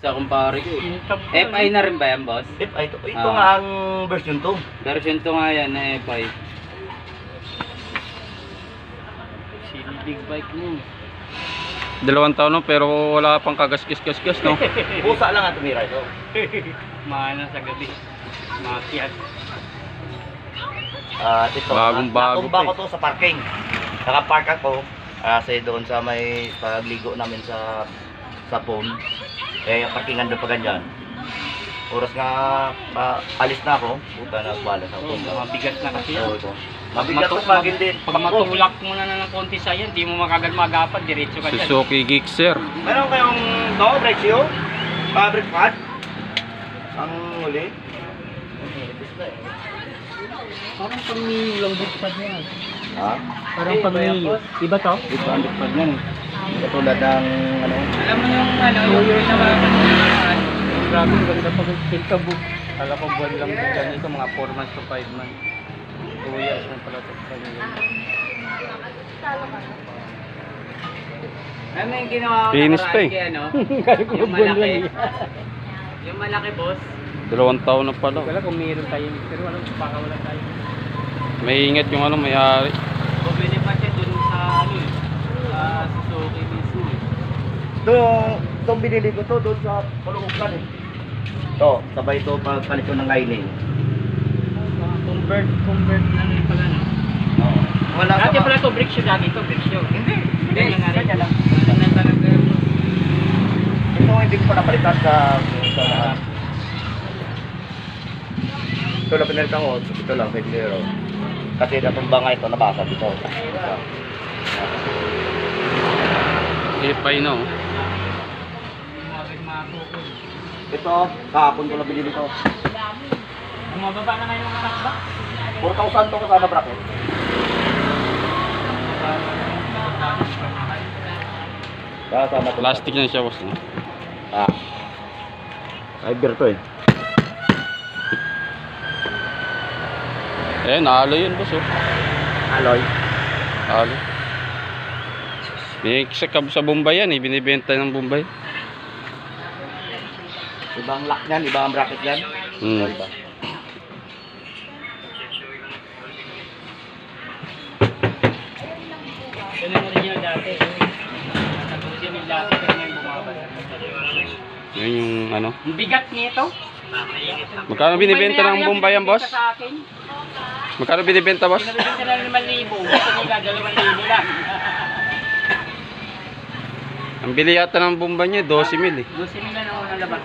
sa kumpare ko. FI na rin ba yan, boss? FI ito. Ito nga ang version 2. Version 2 nga yan na FI. Sili big bike mo. 2 taon no, pero wala pang kagas-gas-gas, no? Pusa lang ang tumira ito. Mahal sa gabi. Makiat. Ito, Bagong-bago natumba pa ko to sa parking. Nakapark ako kasi doon sa may pagligo namin sa phone. Eh, parkingan doon pa ganyan. Oras nga alis na ako, puta na balas ako. Mabigat na kasi. Oo, ito. Mabigat ko pag hindi. Pag matulak mo na ng konti sa yan, di mo makagad magapan, diretso ka dyan. Suzuki Gixxer. Meron kayong brake shoe? Brake pad? Ang huli? Parang pang-mini lang bukpad yan. Ha? Parang pang-mini. Iba to? Ito ang bukpad yan. Katulad ng ano? Alam mo yung yung pinawakan mo naman. Grabe, ganda pag kita book. Kala ko buwan lang din ganito, mga 4 months to 5 months. 2 years na pala ito. Ano yung ginawa ko Finish pa eh. kay ano? Yung malaki. Yung malaki, boss. 2 taon na pala. Wala kung meron tayo, pero wala baka wala tayo. May ingat yung ano, may-ari. Bumili pa siya dun sa ano eh. Sa Suzuki mismo eh. Itong binili ko to doon sa Paluukan eh. Ito, sabay ito pagpalit ko ng lining. Convert na rin pala no? Oo. Wala Dati ka pala to, brick shoe lagi to, brick shoe. Hindi. Ganyan nga rin. Ganyan lang. Ganyan talaga. Ito hindi ko pa napalitan sa ito lang pinalitan ko. Ito lang, 5-0. Kasi natumba nga ito, nabasa dito. FI no. Ito, kahapon ko lang binili ito. Bumababa na ngayon ang takba. 4,000 to kasama bracket. Kasama to. Plastic na siya, boss. No? Fiber to eh. Nalo yun, boss. Oh. Alloy. Nalo. May sa Bombay yan, binibenta ng Bombay. Ibang lock niyan, ibang bracket niyan. Iba. Yan ang original dati. Ang original dati, pero ngayon bumaba. Yun yung ano. Ang bigat nito. Magkano binibenta ng Bombay yan, boss? Sa akin. Magkano binibenta, boss? Pinabibenta na 5,000. Gusto nila 2,000 lang. Ang bili yata ng Bombay niya, 12,000 eh. 12,000 na unang labas.